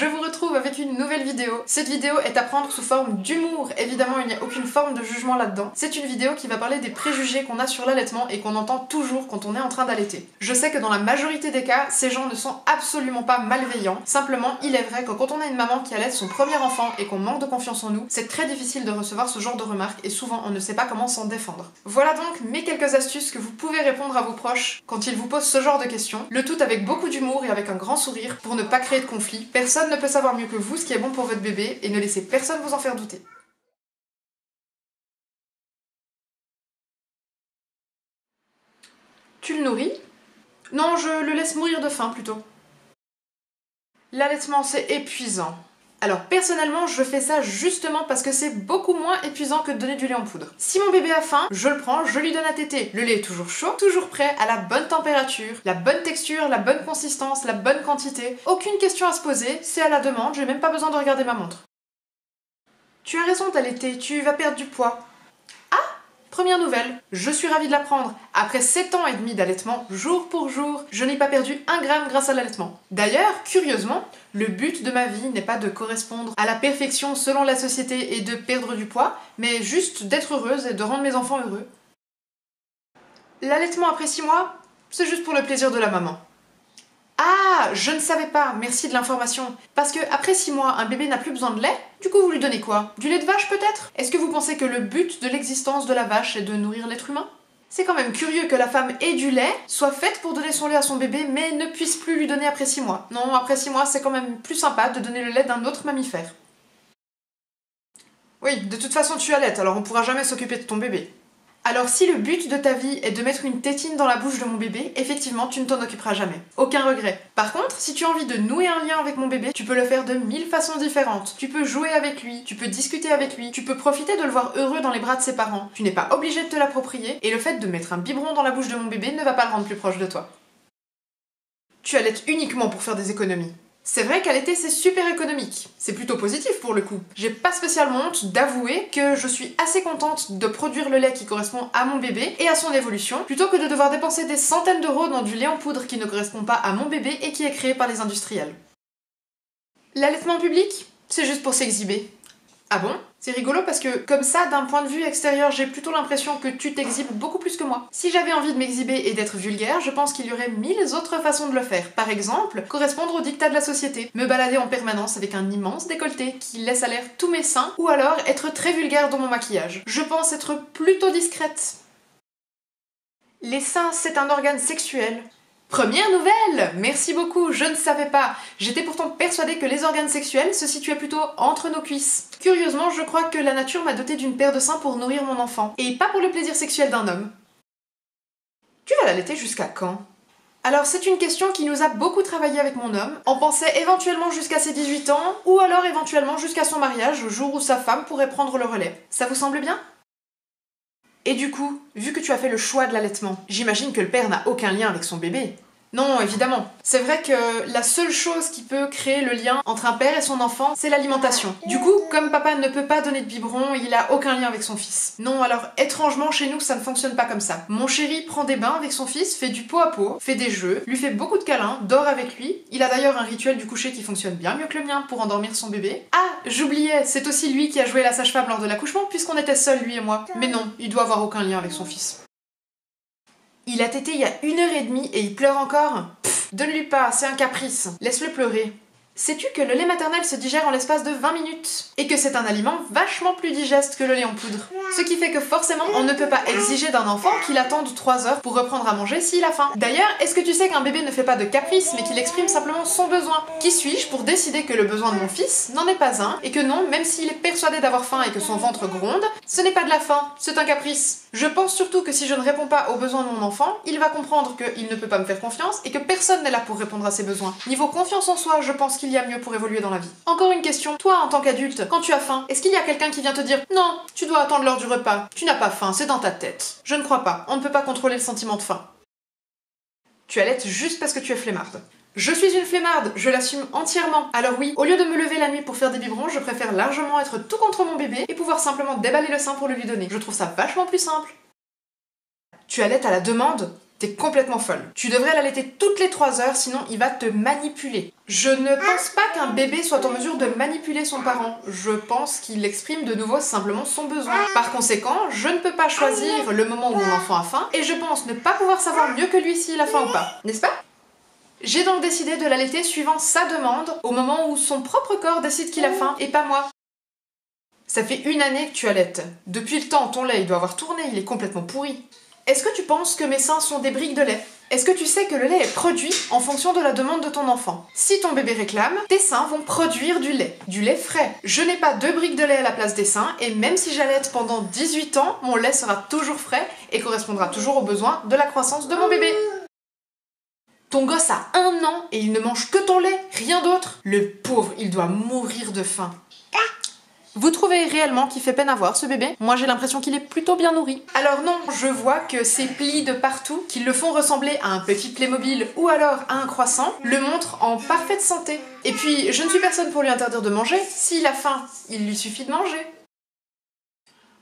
je vous retrouve avec une nouvelle vidéo. Cette vidéo est à prendre sous forme d'humour, évidemment il n'y a aucune forme de jugement là-dedans. C'est une vidéo qui va parler des préjugés qu'on a sur l'allaitement et qu'on entend toujours quand on est en train d'allaiter. Je sais que dans la majorité des cas, ces gens ne sont absolument pas malveillants, simplement il est vrai que quand on a une maman qui allaite son premier enfant et qu'on manque de confiance en nous, c'est très difficile de recevoir ce genre de remarques et souvent on ne sait pas comment s'en défendre. Voilà donc mes quelques astuces que vous pouvez répondre à vos proches quand ils vous posent ce genre de questions, le tout avec beaucoup d'humour et avec un grand sourire pour ne pas créer de conflit. Personne ne peut savoir mieux que vous ce qui est bon pour votre bébé et ne laissez personne vous en faire douter. Tu le nourris? Non, je le laisse mourir de faim plutôt. L'allaitement c'est épuisant. Alors personnellement, je fais ça justement parce que c'est beaucoup moins épuisant que de donner du lait en poudre. Si mon bébé a faim, je le prends, je lui donne à téter. Le lait est toujours chaud, toujours prêt, à la bonne température, la bonne texture, la bonne consistance, la bonne quantité. Aucune question à se poser, c'est à la demande, j'ai même pas besoin de regarder ma montre. Tu as raison d'allaiter, tu vas perdre du poids. Première nouvelle, je suis ravie de l'apprendre. Après 7 ans et demi d'allaitement, jour pour jour, je n'ai pas perdu 1 gramme grâce à l'allaitement. D'ailleurs, curieusement, le but de ma vie n'est pas de correspondre à la perfection selon la société et de perdre du poids, mais juste d'être heureuse et de rendre mes enfants heureux. L'allaitement après 6 mois, c'est juste pour le plaisir de la maman. Ah, je ne savais pas, merci de l'information. Parce que après 6 mois, un bébé n'a plus besoin de lait. Du coup, vous lui donnez quoi? Du lait de vache peut-être? Est-ce que vous pensez que le but de l'existence de la vache est de nourrir l'être humain? C'est quand même curieux que la femme ait du lait, soit faite pour donner son lait à son bébé, mais ne puisse plus lui donner après 6 mois. Non, après 6 mois, c'est quand même plus sympa de donner le lait d'un autre mammifère. Oui, de toute façon tu allaites, alors on pourra jamais s'occuper de ton bébé. Alors si le but de ta vie est de mettre une tétine dans la bouche de mon bébé, effectivement tu ne t'en occuperas jamais. Aucun regret. Par contre, si tu as envie de nouer un lien avec mon bébé, tu peux le faire de 1000 façons différentes. Tu peux jouer avec lui, tu peux discuter avec lui, tu peux profiter de le voir heureux dans les bras de ses parents. Tu n'es pas obligé de te l'approprier, et le fait de mettre un biberon dans la bouche de mon bébé ne va pas le rendre plus proche de toi. Tu allaites uniquement pour faire des économies. C'est vrai qu'allaiter c'est super économique, c'est plutôt positif pour le coup. J'ai pas spécialement honte d'avouer que je suis assez contente de produire le lait qui correspond à mon bébé et à son évolution, plutôt que de devoir dépenser des centaines d'euros dans du lait en poudre qui ne correspond pas à mon bébé et qui est créé par les industriels. L'allaitement public, c'est juste pour s'exhiber. Ah bon? C'est rigolo parce que, comme ça, d'un point de vue extérieur, j'ai plutôt l'impression que tu t'exhibes beaucoup plus que moi. Si j'avais envie de m'exhiber et d'être vulgaire, je pense qu'il y aurait 1000 autres façons de le faire. Par exemple, correspondre aux dictats de la société, me balader en permanence avec un immense décolleté qui laisse à l'air tous mes seins, ou alors être très vulgaire dans mon maquillage. Je pense être plutôt discrète. Les seins, c'est un organe sexuel. Première nouvelle! Merci beaucoup, je ne savais pas. J'étais pourtant persuadée que les organes sexuels se situaient plutôt entre nos cuisses. Curieusement, je crois que la nature m'a dotée d'une paire de seins pour nourrir mon enfant, et pas pour le plaisir sexuel d'un homme. Tu vas l'allaiter jusqu'à quand? Alors c'est une question qui nous a beaucoup travaillé avec mon homme. On pensait éventuellement jusqu'à ses 18 ans, ou alors éventuellement jusqu'à son mariage, au jour où sa femme pourrait prendre le relais. Ça vous semble bien? Et du coup, vu que tu as fait le choix de l'allaitement, j'imagine que le père n'a aucun lien avec son bébé. Non, évidemment. C'est vrai que la seule chose qui peut créer le lien entre un père et son enfant, c'est l'alimentation. Du coup, comme papa ne peut pas donner de biberon, il a aucun lien avec son fils. Non, alors étrangement, chez nous, ça ne fonctionne pas comme ça. Mon chéri prend des bains avec son fils, fait du pot à pot, fait des jeux, lui fait beaucoup de câlins, dort avec lui. Il a d'ailleurs un rituel du coucher qui fonctionne bien mieux que le mien pour endormir son bébé. Ah, j'oubliais, c'est aussi lui qui a joué la sage-femme lors de l'accouchement, puisqu'on était seuls, lui et moi. Mais non, il doit avoir aucun lien avec son fils. Il a tété il y a 1h30 et il pleure encore? Pfff, donne-lui pas, c'est un caprice. Laisse-le pleurer. Sais-tu que le lait maternel se digère en l'espace de 20 minutes? Et que c'est un aliment vachement plus digeste que le lait en poudre. Ce qui fait que forcément, on ne peut pas exiger d'un enfant qu'il attende 3 heures pour reprendre à manger s'il a faim. D'ailleurs, est-ce que tu sais qu'un bébé ne fait pas de caprice, mais qu'il exprime simplement son besoin? Qui suis-je pour décider que le besoin de mon fils n'en est pas un, et que non, même s'il est persuadé d'avoir faim et que son ventre gronde, ce n'est pas de la faim, c'est un caprice. Je pense surtout que si je ne réponds pas aux besoins de mon enfant, il va comprendre qu'il ne peut pas me faire confiance et que personne n'est là pour répondre à ses besoins. Niveau confiance en soi, je pense qu'il y a mieux pour évoluer dans la vie. Encore une question, toi en tant qu'adulte, quand tu as faim, est-ce qu'il y a quelqu'un qui vient te dire « Non, tu dois attendre l'heure du repas, tu n'as pas faim, c'est dans ta tête ». Je ne crois pas, on ne peut pas contrôler le sentiment de faim. Tu allaites juste parce que tu es flemmarde. Je suis une flemmarde, je l'assume entièrement. Alors oui, au lieu de me lever la nuit pour faire des biberons, je préfère largement être tout contre mon bébé et pouvoir simplement déballer le sein pour le lui donner. Je trouve ça vachement plus simple. Tu allaites à la demande? T'es complètement folle. Tu devrais l'allaiter toutes les 3 heures, sinon il va te manipuler. Je ne pense pas qu'un bébé soit en mesure de manipuler son parent. Je pense qu'il exprime de nouveau simplement son besoin. Par conséquent, je ne peux pas choisir le moment où mon enfant a faim et je pense ne pas pouvoir savoir mieux que lui s'il a faim ou pas. N'est-ce pas? J'ai donc décidé de l'allaiter suivant sa demande au moment où son propre corps décide qu'il a faim et pas moi. Ça fait 1 année que tu allaites. Depuis le temps, ton lait il doit avoir tourné, il est complètement pourri. Est-ce que tu penses que mes seins sont des briques de lait? Est-ce que tu sais que le lait est produit en fonction de la demande de ton enfant? Si ton bébé réclame, tes seins vont produire du lait frais. Je n'ai pas 2 briques de lait à la place des seins et même si j'allaite pendant 18 ans, mon lait sera toujours frais et correspondra toujours aux besoins de la croissance de mon bébé. Ton gosse a 1 an et il ne mange que ton lait, rien d'autre. Le pauvre, il doit mourir de faim. Vous trouvez réellement qu'il fait peine à voir ce bébé? Moi j'ai l'impression qu'il est plutôt bien nourri. Alors non, je vois que ces plis de partout, qui le font ressembler à un petit Playmobil ou alors à un croissant, le montrent en parfaite santé. Et puis, je ne suis personne pour lui interdire de manger. S'il a faim, il lui suffit de manger.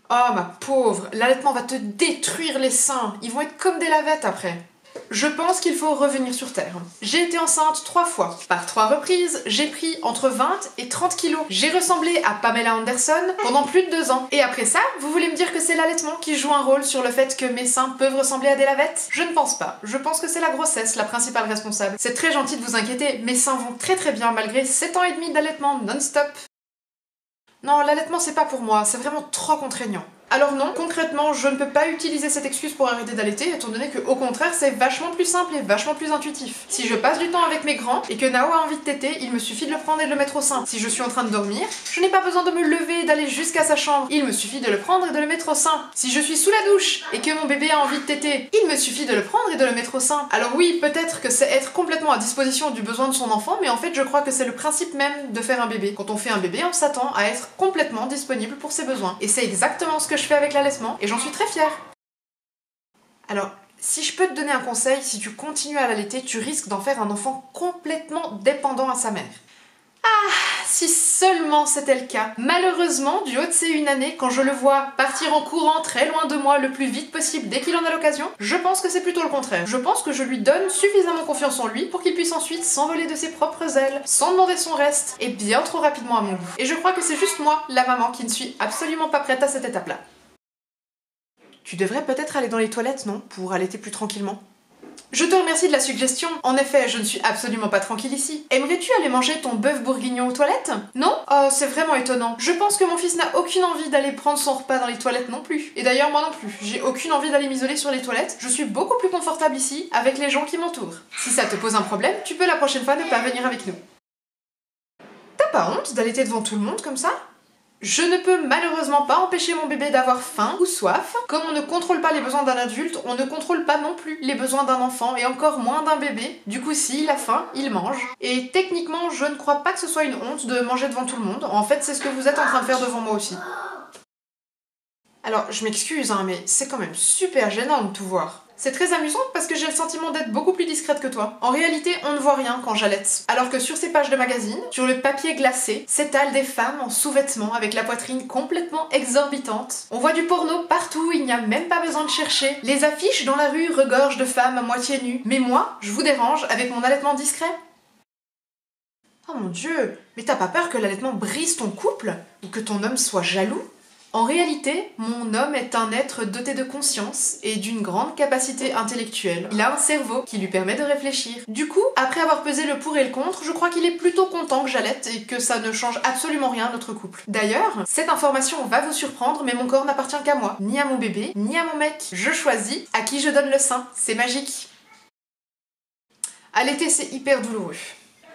Oh ma pauvre, l'allaitement va te détruire les seins. Ils vont être comme des lavettes après. Je pense qu'il faut revenir sur Terre. J'ai été enceinte 3 fois. Par 3 reprises, j'ai pris entre 20 et 30 kilos. J'ai ressemblé à Pamela Anderson pendant plus de 2 ans. Et après ça, vous voulez me dire que c'est l'allaitement qui joue un rôle sur le fait que mes seins peuvent ressembler à des lavettes? Je ne pense pas. Je pense que c'est la grossesse la principale responsable. C'est très gentil de vous inquiéter, mes seins vont très bien malgré 7 ans et demi d'allaitement non-stop. Non, l'allaitement c'est pas pour moi, c'est vraiment trop contraignant. Alors non, concrètement, je ne peux pas utiliser cette excuse pour arrêter d'allaiter, étant donné que, au contraire, c'est vachement plus simple et vachement plus intuitif. Si je passe du temps avec mes grands et que Nao a envie de téter, il me suffit de le prendre et de le mettre au sein. Si je suis en train de dormir, je n'ai pas besoin de me lever et d'aller jusqu'à sa chambre. Il me suffit de le prendre et de le mettre au sein. Si je suis sous la douche et que mon bébé a envie de téter, il me suffit de le prendre et de le mettre au sein. Alors oui, peut-être que c'est être complètement à disposition du besoin de son enfant, mais en fait, je crois que c'est le principe même de faire un bébé. Quand on fait un bébé, on s'attend à être complètement disponible pour ses besoins. Et c'est exactement ce que je fais avec l'allaitement. Et j'en suis très fière. Alors, si je peux te donner un conseil, si tu continues à l'allaiter, tu risques d'en faire un enfant complètement dépendant à sa mère. Ah, si seulement c'était le cas. Malheureusement, du haut de ces 1 année, quand je le vois partir en courant très loin de moi le plus vite possible dès qu'il en a l'occasion, je pense que c'est plutôt le contraire. Je pense que je lui donne suffisamment confiance en lui pour qu'il puisse ensuite s'envoler de ses propres ailes, sans demander son reste, et bien trop rapidement à mon goût. Et je crois que c'est juste moi, la maman, qui ne suis absolument pas prête à cette étape-là. Tu devrais peut-être aller dans les toilettes, non? Pour allaiter plus tranquillement. Je te remercie de la suggestion. En effet, je ne suis absolument pas tranquille ici. Aimerais-tu aller manger ton bœuf bourguignon aux toilettes? Non? Oh, c'est vraiment étonnant. Je pense que mon fils n'a aucune envie d'aller prendre son repas dans les toilettes non plus. Et d'ailleurs, moi non plus. J'ai aucune envie d'aller m'isoler sur les toilettes. Je suis beaucoup plus confortable ici, avec les gens qui m'entourent. Si ça te pose un problème, tu peux la prochaine fois ne pas venir avec nous. T'as pas honte d'allaiter devant tout le monde comme ça? Je ne peux malheureusement pas empêcher mon bébé d'avoir faim ou soif. Comme on ne contrôle pas les besoins d'un adulte, on ne contrôle pas non plus les besoins d'un enfant et encore moins d'un bébé. Du coup, s'il a faim, il mange. Et techniquement, je ne crois pas que ce soit une honte de manger devant tout le monde. En fait, c'est ce que vous êtes en train de faire devant moi aussi. Alors, je m'excuse, hein, mais c'est quand même super gênant de tout voir. C'est très amusant parce que j'ai le sentiment d'être beaucoup plus discrète que toi. En réalité, on ne voit rien quand j'allaite. Alors que sur ces pages de magazine, sur le papier glacé, s'étalent des femmes en sous-vêtements avec la poitrine complètement exorbitante. On voit du porno partout, il n'y a même pas besoin de chercher. Les affiches dans la rue regorgent de femmes à moitié nues. Mais moi, je vous dérange avec mon allaitement discret? Oh mon Dieu, mais t'as pas peur que l'allaitement brise ton couple? Ou que ton homme soit jaloux? En réalité, mon homme est un être doté de conscience et d'une grande capacité intellectuelle. Il a un cerveau qui lui permet de réfléchir. Du coup, après avoir pesé le pour et le contre, je crois qu'il est plutôt content que j'allaite et que ça ne change absolument rien à notre couple. D'ailleurs, cette information va vous surprendre, mais mon corps n'appartient qu'à moi, ni à mon bébé, ni à mon mec. Je choisis à qui je donne le sein. C'est magique. Allaiter, c'est hyper douloureux.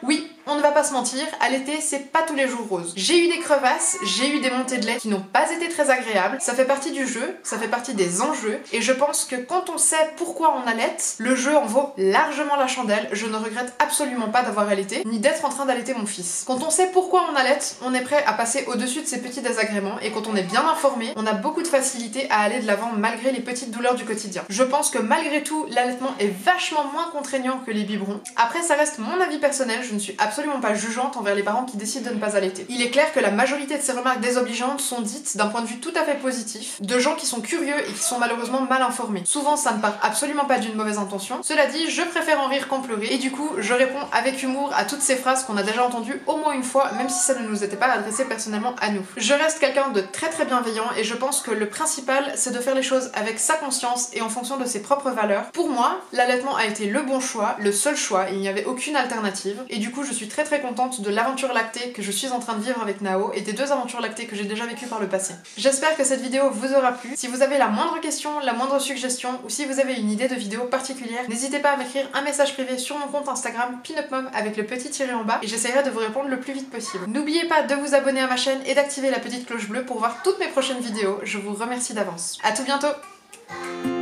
Oui, on ne va pas se mentir, allaiter, c'est pas tous les jours rose. J'ai eu des crevasses, j'ai eu des montées de lait qui n'ont pas été très agréables, ça fait partie du jeu, ça fait partie des enjeux, et je pense que quand on sait pourquoi on allaite, le jeu en vaut largement la chandelle. Je ne regrette absolument pas d'avoir allaité, ni d'être en train d'allaiter mon fils. Quand on sait pourquoi on allaite, on est prêt à passer au-dessus de ces petits désagréments, et quand on est bien informé, on a beaucoup de facilité à aller de l'avant malgré les petites douleurs du quotidien. Je pense que malgré tout, l'allaitement est vachement moins contraignant que les biberons. Après, ça reste mon avis personnel, je ne suis absolument absolument pas jugeante envers les parents qui décident de ne pas allaiter. Il est clair que la majorité de ces remarques désobligeantes sont dites d'un point de vue tout à fait positif, de gens qui sont curieux et qui sont malheureusement mal informés. Souvent ça ne part absolument pas d'une mauvaise intention. Cela dit, je préfère en rire qu'en pleurer, et du coup je réponds avec humour à toutes ces phrases qu'on a déjà entendues au moins une fois, même si ça ne nous était pas adressé personnellement à nous. Je reste quelqu'un de très bienveillant et je pense que le principal c'est de faire les choses avec sa conscience et en fonction de ses propres valeurs. Pour moi, l'allaitement a été le bon choix, le seul choix, il n'y avait aucune alternative, et du coup je suis très contente de l'aventure lactée que je suis en train de vivre avec Nao et des 2 aventures lactées que j'ai déjà vécues par le passé. J'espère que cette vidéo vous aura plu. Si vous avez la moindre question, la moindre suggestion ou si vous avez une idée de vidéo particulière, n'hésitez pas à m'écrire un message privé sur mon compte Instagram PinUpMom avec le petit tiré en bas et j'essaierai de vous répondre le plus vite possible. N'oubliez pas de vous abonner à ma chaîne et d'activer la petite cloche bleue pour voir toutes mes prochaines vidéos. Je vous remercie d'avance. À tout bientôt!